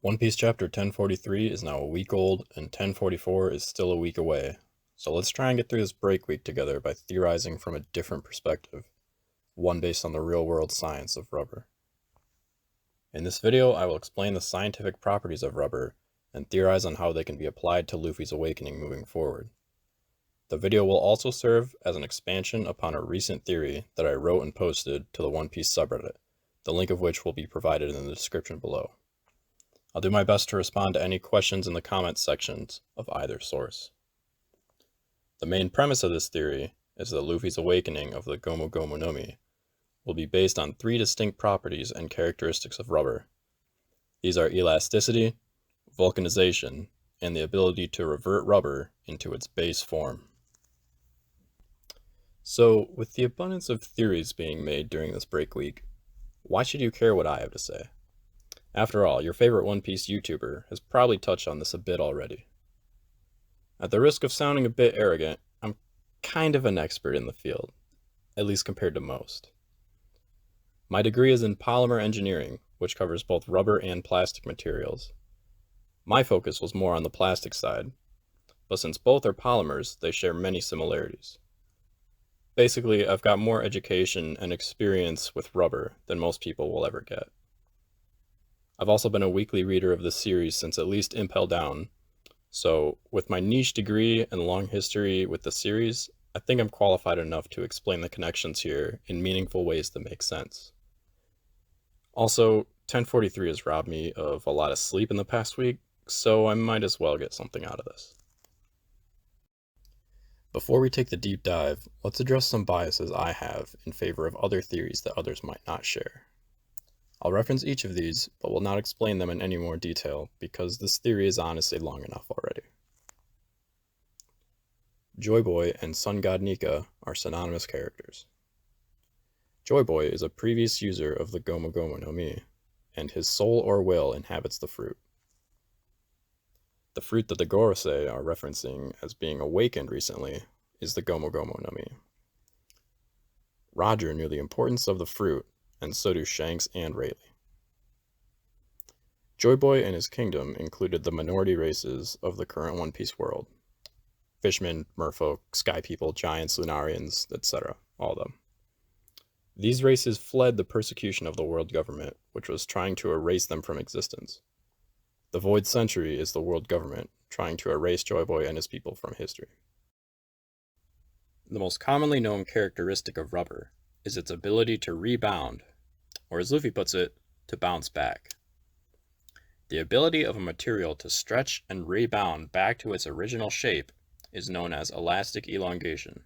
One Piece chapter 1043 is now a week old, and 1044 is still a week away. So let's try and get through this break week together by theorizing from a different perspective, one based on the real-world science of rubber. In this video, I will explain the scientific properties of rubber and theorize on how they can be applied to Luffy's awakening moving forward. The video will also serve as an expansion upon a recent theory that I wrote and posted to the One Piece subreddit, the link of which will be provided in the description below. I'll do my best to respond to any questions in the comments sections of either source. The main premise of this theory is that Luffy's awakening of the Gomu-Gomu no Mi will be based on three distinct properties and characteristics of rubber. These are elasticity, vulcanization, and the ability to revert rubber into its base form. So, with the abundance of theories being made during this break week, why should you care what I have to say? After all, your favorite One Piece YouTuber has probably touched on this a bit already. At the risk of sounding a bit arrogant, I'm kind of an expert in the field, at least compared to most. My degree is in polymer engineering, which covers both rubber and plastic materials. My focus was more on the plastic side, but since both are polymers, they share many similarities. Basically, I've got more education and experience with rubber than most people will ever get. I've also been a weekly reader of the series since at least Impel Down, so with my niche degree and long history with the series, I think I'm qualified enough to explain the connections here in meaningful ways that make sense. Also, 1043 has robbed me of a lot of sleep in the past week, so I might as well get something out of this. Before we take the deep dive, let's address some biases I have in favor of other theories that others might not share. I'll reference each of these, but will not explain them in any more detail because this theory is honestly long enough already. Joy Boy and Sun God Nika are synonymous characters. Joy Boy is a previous user of the Gomu-Gomu no Mi, and his soul or will inhabits the fruit. The fruit that the Gorosei are referencing as being awakened recently is the Gomu-Gomu no Mi. Roger knew the importance of the fruit, and so do Shanks and Rayleigh. Joy Boy and his kingdom included the minority races of the current One Piece world. Fishmen, merfolk, sky people, giants, Lunarians, etc. All of them. These races fled the persecution of the world government, which was trying to erase them from existence. The Void Century is the world government trying to erase Joy Boy and his people from history. The most commonly known characteristic of rubber is its ability to rebound, or as Luffy puts it, to bounce back. The ability of a material to stretch and rebound back to its original shape is known as elastic elongation.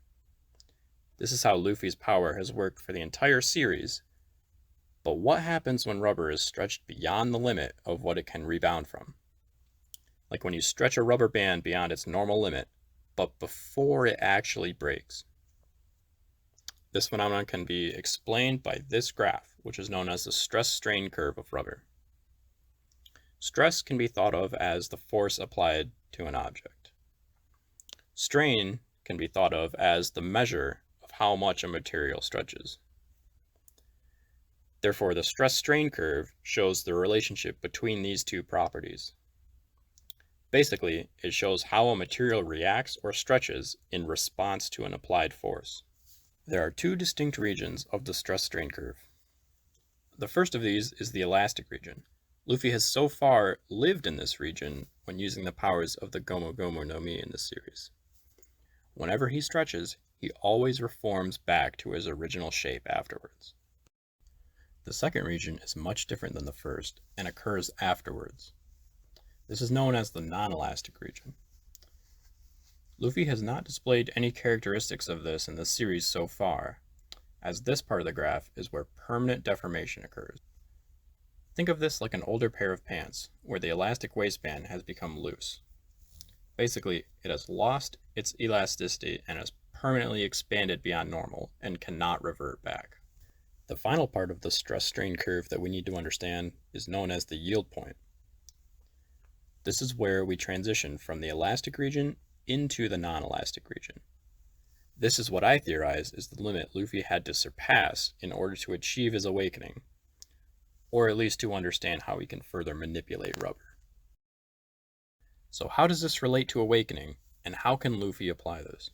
This is how Luffy's power has worked for the entire series, but what happens when rubber is stretched beyond the limit of what it can rebound from? Like when you stretch a rubber band beyond its normal limit, but before it actually breaks. This phenomenon can be explained by this graph, which is known as the stress-strain curve of rubber. Stress can be thought of as the force applied to an object. Strain can be thought of as the measure of how much a material stretches. Therefore, the stress-strain curve shows the relationship between these two properties. Basically, it shows how a material reacts or stretches in response to an applied force. There are two distinct regions of the stress-strain curve. The first of these is the elastic region. Luffy has so far lived in this region when using the powers of the Gomu-Gomu no Mi in this series. Whenever he stretches, he always reforms back to his original shape afterwards. The second region is much different than the first and occurs afterwards. This is known as the non-elastic region. Luffy has not displayed any characteristics of this in the series so far, as this part of the graph is where permanent deformation occurs. Think of this like an older pair of pants, where the elastic waistband has become loose. Basically, it has lost its elasticity and has permanently expanded beyond normal and cannot revert back. The final part of the stress-strain curve that we need to understand is known as the yield point. This is where we transition from the elastic region into the non-elastic region. This is what I theorize is the limit Luffy had to surpass in order to achieve his awakening, or at least to understand how we can further manipulate rubber. So how does this relate to awakening, and how can Luffy apply this?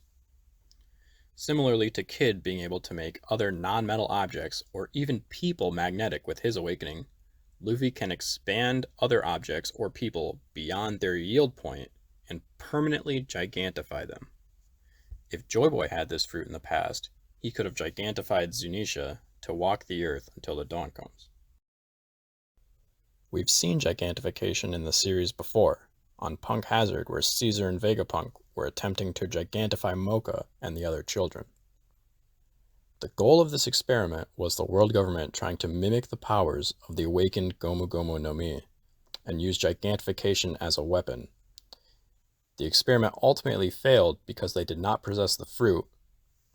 Similarly to Kid being able to make other non-metal objects or even people magnetic with his awakening, Luffy can expand other objects or people beyond their yield point and permanently gigantify them. If Joy Boy had this fruit in the past, he could have gigantified Zunisha to walk the earth until the dawn comes. We've seen gigantification in the series before, on Punk Hazard where Caesar and Vegapunk were attempting to gigantify Mocha and the other children. The goal of this experiment was the world government trying to mimic the powers of the awakened Gomu-Gomu no Mi and use gigantification as a weapon. The experiment ultimately failed because they did not possess the fruit,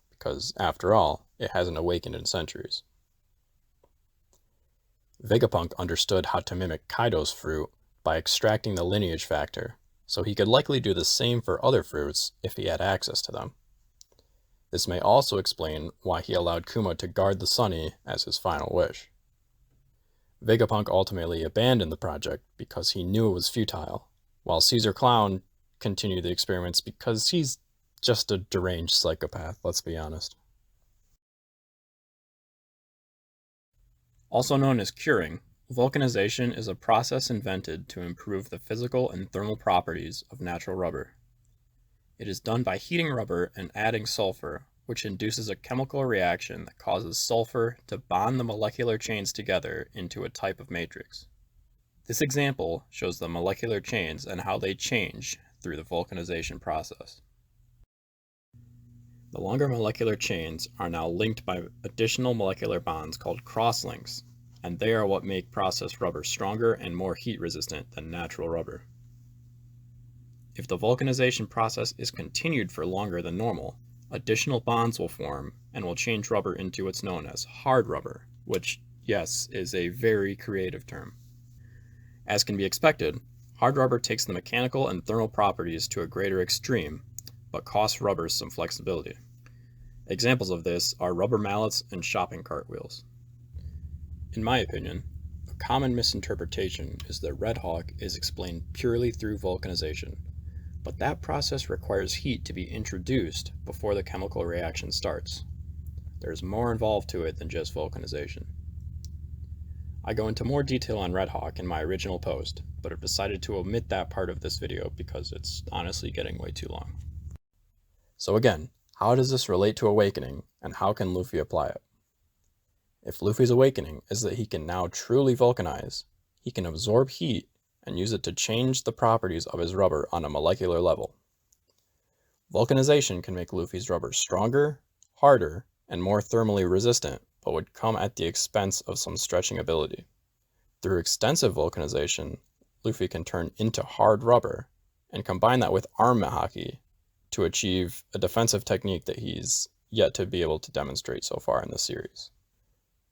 because, after all, it hasn't awakened in centuries. Vegapunk understood how to mimic Kaido's fruit by extracting the lineage factor, so he could likely do the same for other fruits if he had access to them. This may also explain why he allowed Kuma to guard the Sunny as his final wish. Vegapunk ultimately abandoned the project because he knew it was futile, while Caesar Clown continued the experiments because he's just a deranged psychopath, let's be honest. Also known as curing, vulcanization is a process invented to improve the physical and thermal properties of natural rubber. It is done by heating rubber and adding sulfur, which induces a chemical reaction that causes sulfur to bond the molecular chains together into a type of matrix. This example shows the molecular chains and how they change through the vulcanization process. The longer molecular chains are now linked by additional molecular bonds called crosslinks, and they are what make processed rubber stronger and more heat resistant than natural rubber. If the vulcanization process is continued for longer than normal, additional bonds will form and will change rubber into what's known as hard rubber, which, yes, is a very creative term. As can be expected, hard rubber takes the mechanical and thermal properties to a greater extreme, but costs rubbers some flexibility. Examples of this are rubber mallets and shopping cart wheels. In my opinion, a common misinterpretation is that Red Hawk is explained purely through vulcanization, but that process requires heat to be introduced before the chemical reaction starts. There's more involved to it than just vulcanization. I go into more detail on Red Hawk in my original post, but have decided to omit that part of this video because it's honestly getting way too long. So again, how does this relate to awakening, and how can Luffy apply it? If Luffy's awakening is that he can now truly vulcanize, he can absorb heat and use it to change the properties of his rubber on a molecular level. Vulcanization can make Luffy's rubber stronger, harder, and more thermally resistant, but would come at the expense of some stretching ability. Through extensive vulcanization, Luffy can turn into hard rubber, and combine that with armament haki to achieve a defensive technique that he's yet to be able to demonstrate so far in the series.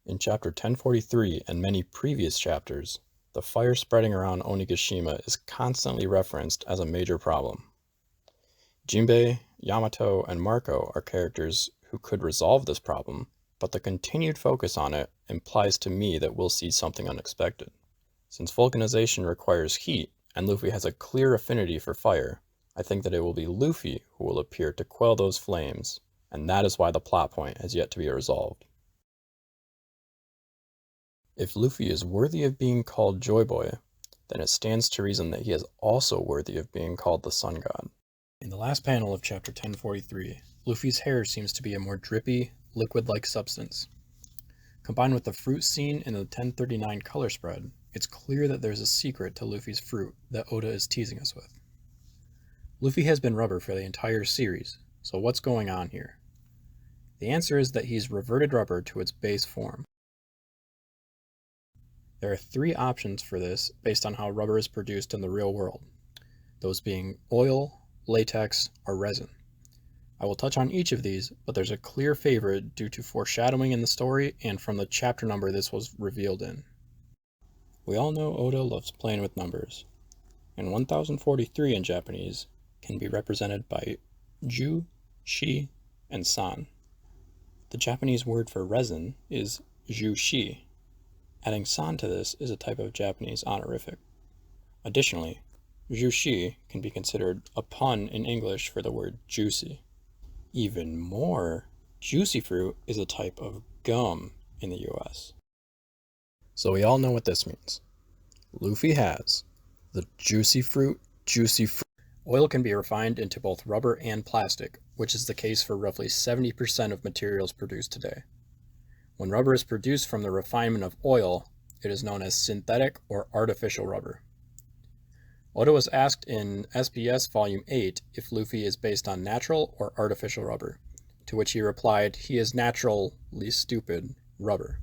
In chapter 1043 and many previous chapters, the fire spreading around Onigashima is constantly referenced as a major problem. Jinbei, Yamato, and Marco are characters who could resolve this problem, but the continued focus on it implies to me that we'll see something unexpected. Since vulcanization requires heat, and Luffy has a clear affinity for fire, I think that it will be Luffy who will appear to quell those flames, and that is why the plot point has yet to be resolved. If Luffy is worthy of being called Joy Boy, then it stands to reason that he is also worthy of being called the Sun God. In the last panel of chapter 1043, Luffy's hair seems to be a more drippy, liquid-like substance. Combined with the fruit scene in the 1039 color spread, it's clear that there's a secret to Luffy's fruit that Oda is teasing us with. Luffy has been rubber for the entire series, so what's going on here? The answer is that he's reverted rubber to its base form. There are three options for this based on how rubber is produced in the real world, those being oil, latex, or resin. I will touch on each of these, but there's a clear favorite due to foreshadowing in the story and from the chapter number this was revealed in. We all know Oda loves playing with numbers, and 1043 in Japanese can be represented by Ju, Shi, and San. The Japanese word for resin is Ju-Shi. Adding san to this is a type of Japanese honorific. Additionally, jushi can be considered a pun in English for the word juicy. Even more, juicy fruit is a type of gum in the US. So we all know what this means. Luffy has the juicy fruit. Oil can be refined into both rubber and plastic, which is the case for roughly 70% of materials produced today. When rubber is produced from the refinement of oil, it is known as synthetic or artificial rubber. Oda was asked in SBS Volume 8 if Luffy is based on natural or artificial rubber, to which he replied he is naturally stupid rubber.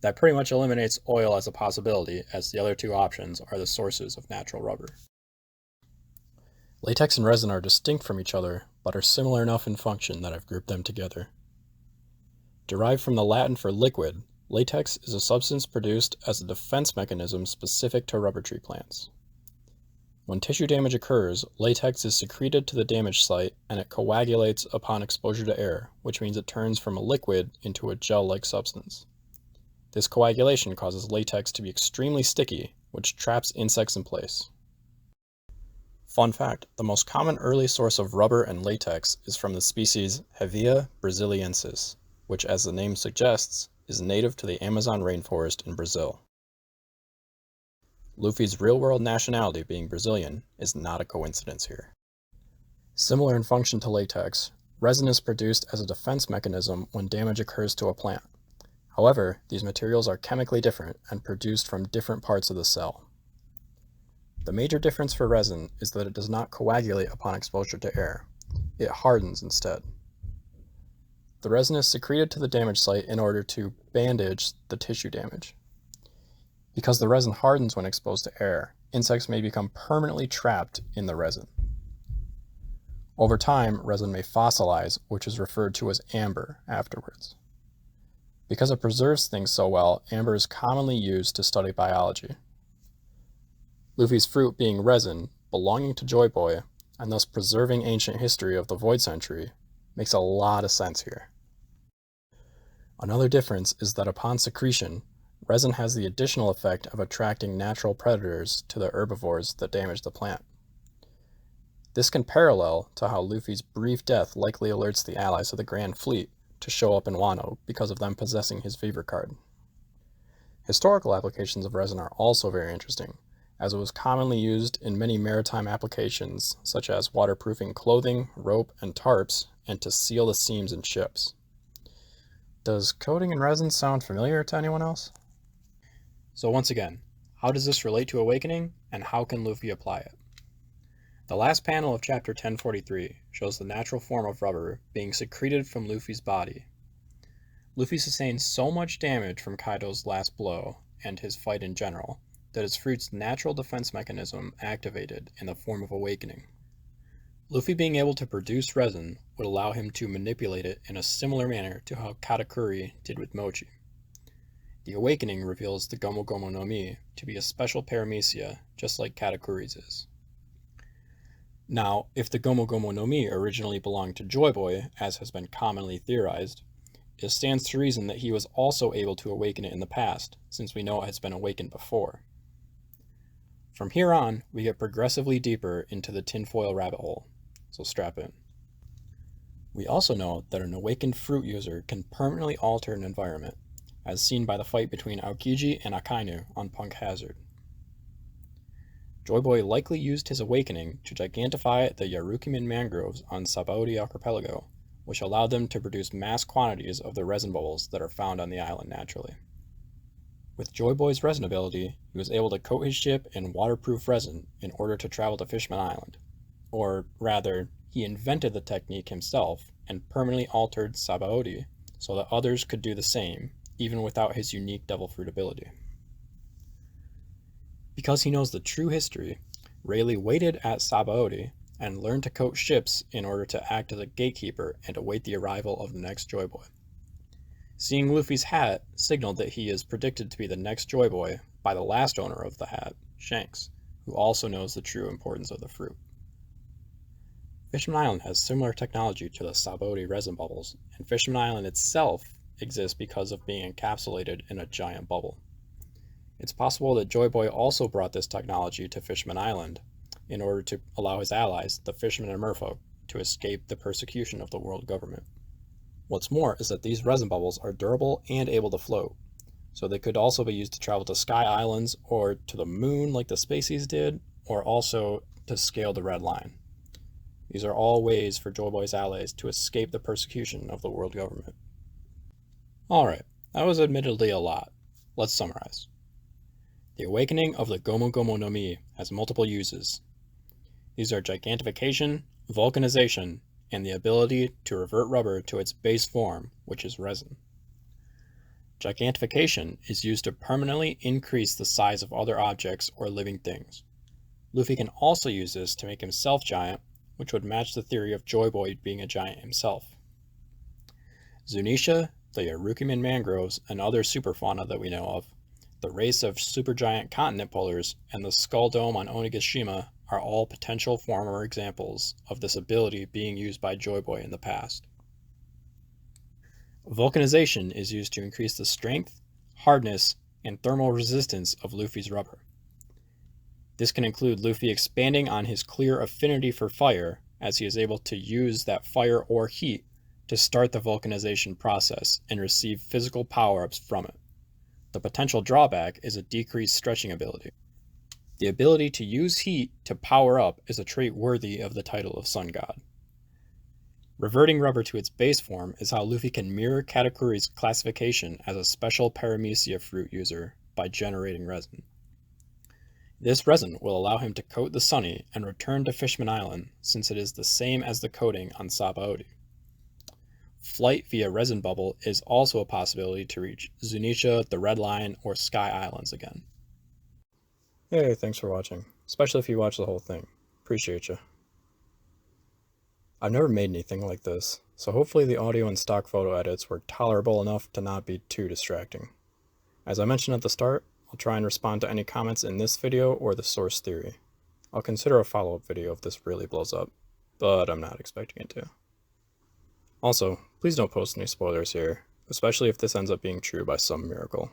That pretty much eliminates oil as a possibility, as the other two options are the sources of natural rubber. Latex and resin are distinct from each other, but are similar enough in function that I've grouped them together. Derived from the Latin for liquid, latex is a substance produced as a defense mechanism specific to rubber tree plants. When tissue damage occurs, latex is secreted to the damaged site and it coagulates upon exposure to air, which means it turns from a liquid into a gel-like substance. This coagulation causes latex to be extremely sticky, which traps insects in place. Fun fact, the most common early source of rubber and latex is from the species Hevea brasiliensis, which, as the name suggests, is native to the Amazon rainforest in Brazil. Luffy's real-world nationality being Brazilian is not a coincidence here. Similar in function to latex, resin is produced as a defense mechanism when damage occurs to a plant. However, these materials are chemically different and produced from different parts of the cell. The major difference for resin is that it does not coagulate upon exposure to air. It hardens instead. The resin is secreted to the damaged site in order to bandage the tissue damage. Because the resin hardens when exposed to air, insects may become permanently trapped in the resin. Over time, resin may fossilize, which is referred to as amber afterwards. Because it preserves things so well, amber is commonly used to study biology. Luffy's fruit being resin, belonging to Joy Boy, and thus preserving ancient history of the Void Century, makes a lot of sense here. Another difference is that upon secretion, resin has the additional effect of attracting natural predators to the herbivores that damage the plant. This can parallel to how Luffy's brief death likely alerts the allies of the Grand Fleet to show up in Wano because of them possessing his fever card. Historical applications of resin are also very interesting, as it was commonly used in many maritime applications such as waterproofing clothing, rope, and tarps, and to seal the seams in ships. Does coating in resin sound familiar to anyone else? So once again, how does this relate to Awakening, and how can Luffy apply it? The last panel of Chapter 1043 shows the natural form of rubber being secreted from Luffy's body. Luffy sustained so much damage from Kaido's last blow, and his fight in general, that his fruit's natural defense mechanism activated in the form of Awakening. Luffy being able to produce resin would allow him to manipulate it in a similar manner to how Katakuri did with Mochi. The Awakening reveals the Gomu-Gomu no Mi to be a special paramecia, just like Katakuri's is. Now, if the Gomu-Gomu no Mi originally belonged to Joy Boy, as has been commonly theorized, it stands to reason that he was also able to awaken it in the past, since we know it has been awakened before. From here on, we get progressively deeper into the tinfoil rabbit hole, so strap in. We also know that an awakened fruit user can permanently alter an environment, as seen by the fight between Aokiji and Akainu on Punk Hazard. Joy Boy likely used his awakening to gigantify the Yarukiman mangroves on Sabaody Archipelago, which allowed them to produce mass quantities of the resin bubbles that are found on the island naturally. With Joy Boy's resin ability, he was able to coat his ship in waterproof resin in order to travel to Fishman Island. Or rather, he invented the technique himself and permanently altered Sabaody so that others could do the same, even without his unique devil fruit ability. Because he knows the true history, Rayleigh waited at Sabaody and learned to coat ships in order to act as a gatekeeper and await the arrival of the next Joy Boy. Seeing Luffy's hat signaled that he is predicted to be the next Joy Boy by the last owner of the hat, Shanks, who also knows the true importance of the fruit. Fishman Island has similar technology to the Sabaody resin bubbles, and Fishman Island itself exists because of being encapsulated in a giant bubble. It's possible that Joy Boy also brought this technology to Fishman Island in order to allow his allies, the fishermen and merfolk, to escape the persecution of the world government. What's more is that these resin bubbles are durable and able to float, so they could also be used to travel to Sky Islands or to the moon like the Spaceys did, or also to scale the Red Line. These are all ways for Joy Boy's allies to escape the persecution of the world government. Alright, that was admittedly a lot. Let's summarize. The awakening of the Gomu-Gomu no Mi has multiple uses. These are gigantification, vulcanization, and the ability to revert rubber to its base form, which is resin. Gigantification is used to permanently increase the size of other objects or living things. Luffy can also use this to make himself giant, which would match the theory of Joy Boy being a giant himself. Zunisha, the Yarukiman mangroves, and other superfauna that we know of, the race of supergiant continent pullers, and the skull dome on Onigashima are all potential former examples of this ability being used by Joy Boy in the past. Vulcanization is used to increase the strength, hardness, and thermal resistance of Luffy's rubber. This can include Luffy expanding on his clear affinity for fire, as he is able to use that fire or heat to start the vulcanization process and receive physical power-ups from it. The potential drawback is a decreased stretching ability. The ability to use heat to power up is a trait worthy of the title of Sun God. Reverting rubber to its base form is how Luffy can mirror Katakuri's classification as a special paramecia fruit user by generating resin. This resin will allow him to coat the Sunny and return to Fishman Island, since it is the same as the coating on Sabaody. Flight via resin bubble is also a possibility to reach Zunisha, the Red Line, or Sky Islands again. Hey, thanks for watching, especially if you watch the whole thing. Appreciate you. I've never made anything like this, so hopefully the audio and stock photo edits were tolerable enough to not be too distracting. As I mentioned at the start, I'll try and respond to any comments in this video or the source theory. I'll consider a follow-up video if this really blows up, but I'm not expecting it to. Also, please don't post any spoilers here, especially if this ends up being true by some miracle.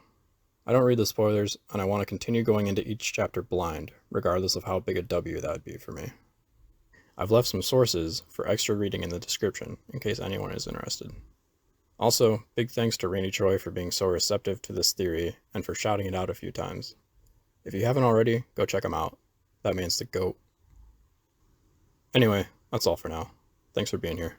I don't read the spoilers, and I want to continue going into each chapter blind, regardless of how big a W that would be for me. I've left some sources for extra reading in the description, in case anyone is interested. Also, big thanks to Rainy Troy for being so receptive to this theory, and for shouting it out a few times. If you haven't already, go check him out. That man's the GOAT. Anyway, that's all for now. Thanks for being here.